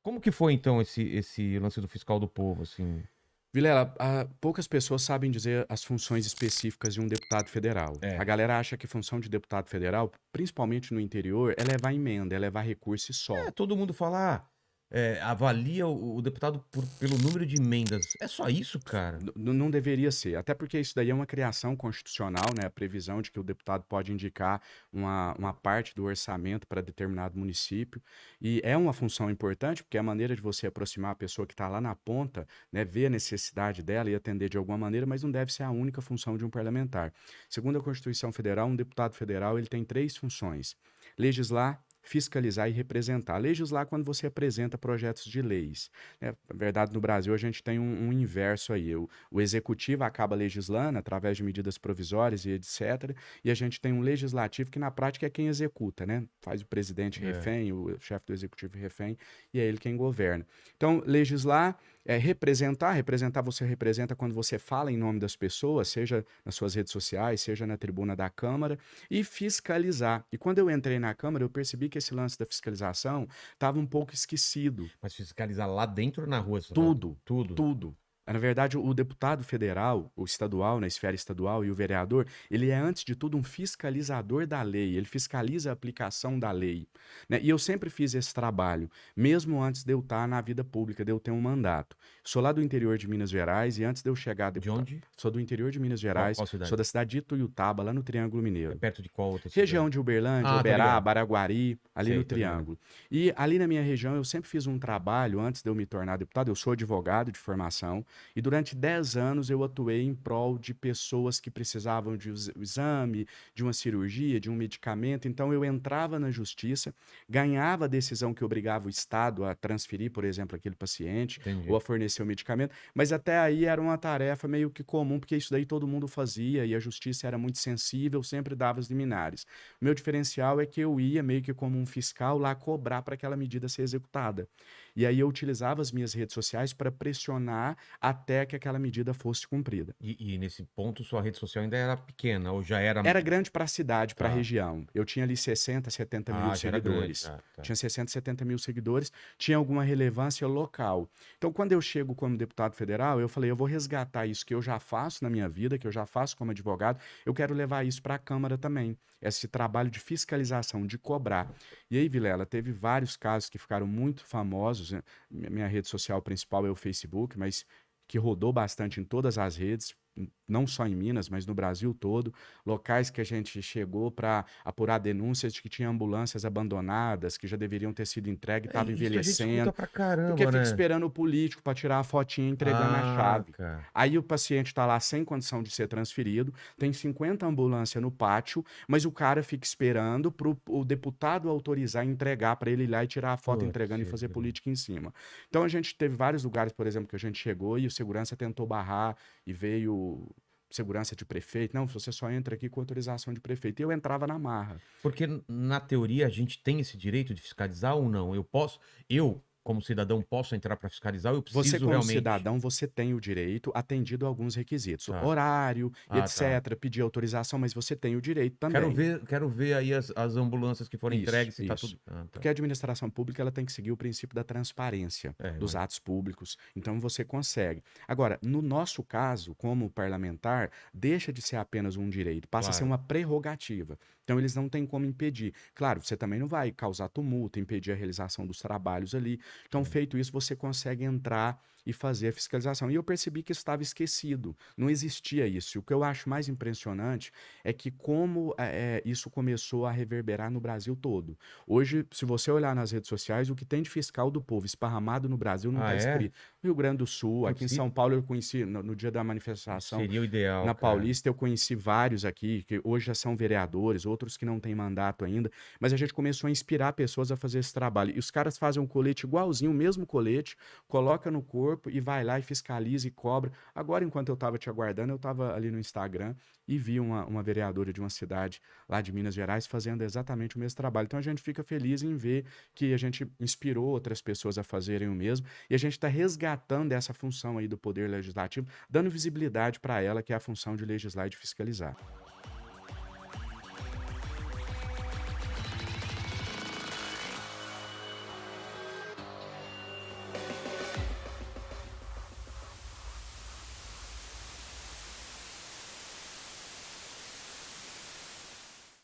Como que foi então esse lance do fiscal do povo, assim? Vilela, poucas pessoas sabem dizer as funções específicas de um deputado federal. A É. galera acha que a função de deputado federal, principalmente no interior, é levar emenda, é levar recurso e É, só. todo mundo fala, avalia o deputado pelo número de emendas. É só isso, cara? Não deveria ser, até porque isso daí é uma criação constitucional, né? A previsão de que o deputado pode indicar uma parte do orçamento para determinado município. E é uma função importante, porque é a maneira de você aproximar a pessoa que está lá na ponta, né? Ver a necessidade dela e atender de alguma maneira, mas não deve ser a única função de um parlamentar. Segundo a Constituição Federal, um deputado federal ele tem três funções: legislar, fiscalizar e representar. Legislar quando você apresenta projetos de leis, né? Na verdade, no Brasil, a gente tem um inverso aí. O executivo acaba legislando através de medidas provisórias e etc. E a gente tem um legislativo que, na prática, é quem executa, né? Faz o presidente É. refém, o chefe do executivo refém, e é ele quem governa. Então, legislar é representar. Representar, você representa quando você fala em nome das pessoas, seja nas suas redes sociais, seja na tribuna da Câmara, e fiscalizar. E quando eu entrei na Câmara, eu percebi que esse lance da fiscalização estava um pouco esquecido. Mas fiscalizar lá dentro ou na rua, você fala? Tudo, Tudo. tudo. Na verdade, o deputado federal, o estadual, na esfera estadual, e o vereador, ele é, antes de tudo, um fiscalizador da lei. Ele fiscaliza a aplicação da lei, né? E eu sempre fiz esse trabalho, mesmo antes de eu estar na vida pública, de eu ter um mandato. Sou lá do interior de Minas Gerais e antes de eu chegar a De deputado, onde? sou do interior de Minas Qual, Gerais, qual sou cidade? da cidade de Ituiutaba, lá no Triângulo É Mineiro. perto de qual outra Região cidade? de Uberlândia, Ah, tô Uberaba, ligado. Araguari, ali no Sei, tô ligado. Triângulo. E ali na minha região eu sempre fiz um trabalho, antes de eu me tornar deputado, eu sou advogado de formação, e durante 10 anos eu atuei em prol de pessoas que precisavam de exame, de uma cirurgia, de um medicamento. Então eu entrava na justiça, ganhava a decisão que obrigava o Estado a transferir, por exemplo, aquele paciente, ou Entendi. a fornecer o medicamento, mas até aí era uma tarefa meio que comum, porque isso daí todo mundo fazia e a justiça era muito sensível, sempre dava as liminares. O meu diferencial é que eu ia meio que como um fiscal lá cobrar para aquela medida ser executada. E aí eu utilizava as minhas redes sociais para pressionar até que aquela medida fosse cumprida. E nesse ponto, sua rede social ainda era pequena, ou já era. Era grande para a cidade, para a Tá. região. Eu tinha ali 60, 70 mil Ah, já era grande, seguidores. já. Tá. Tinha 60, 70 mil seguidores, tinha alguma relevância local. Então, quando eu chego como deputado federal, eu falei, eu vou resgatar isso que eu já faço na minha vida, que eu já faço como advogado, eu quero levar isso para a Câmara também. Esse trabalho de fiscalização, de cobrar. E aí, Vilela, teve vários casos que ficaram muito famosos, né? Minha rede social principal é o Facebook, mas que rodou bastante em todas as redes, não só em Minas, mas no Brasil todo, locais que a gente chegou para apurar denúncias de que tinha ambulâncias abandonadas, que já deveriam ter sido entregues, É, estavam isso a gente escuta envelhecendo, pra porque caramba, fica né? esperando o político para tirar a fotinha entregando a Ah, chave. cara. Aí o paciente está lá sem condição de ser transferido, tem 50 ambulâncias no pátio, mas o cara fica esperando para o deputado autorizar e entregar para ele ir lá e tirar a foto Putz, entregando e fazer política em cima. Então a gente teve vários lugares, por exemplo, que a gente chegou e o segurança tentou barrar e veio segurança de prefeito. Não, você só entra aqui com autorização de prefeito. E eu entrava na marra. porque na teoria a gente tem esse direito de fiscalizar ou não? Eu, como cidadão, posso entrar pra fiscalizar ou eu Você, preciso como realmente. cidadão, você tem o direito, atendido a alguns requisitos, Tá. horário e Ah, tá. etc., pedir autorização, mas você tem o direito Quero também. ver, quero ver aí as ambulâncias que foram Isso, entregues, se tá isso. tudo. Ah, tá. Porque a administração pública ela tem que seguir o princípio da transparência É, dos mas. atos públicos. Então você consegue. Agora, no nosso caso, como parlamentar, deixa de ser apenas um direito, passa a ser Claro. uma prerrogativa. Então eles não têm como impedir. Claro, você também não vai causar tumulto, impedir a realização dos trabalhos ali. Então, É. feito isso, você consegue entrar e fazer a fiscalização. E eu percebi que isso estava esquecido. Não existia isso. E o que eu acho mais impressionante é que como isso começou a reverberar no Brasil todo. Hoje, se você olhar nas redes sociais, o que tem de fiscal do povo esparramado no Brasil não Ah, está é? escrito. No Rio Grande do Sul, aqui em Putz, São Paulo, eu conheci, no dia da manifestação seria o ideal, na cara. Paulista, eu conheci vários aqui, que hoje já são vereadores, outros que não têm mandato ainda, mas a gente começou a inspirar pessoas a fazer esse trabalho. E os caras fazem um colete igualzinho, o mesmo colete, coloca no corpo e vai lá e fiscaliza e cobra. Agora, enquanto eu estava te aguardando, eu estava ali no Instagram e vi uma vereadora de uma cidade lá de Minas Gerais fazendo exatamente o mesmo trabalho. Então a gente fica feliz em ver que a gente inspirou outras pessoas a fazerem o mesmo e a gente está resgatando essa função aí do Poder Legislativo, dando visibilidade para ela, que é a função de legislar e de fiscalizar.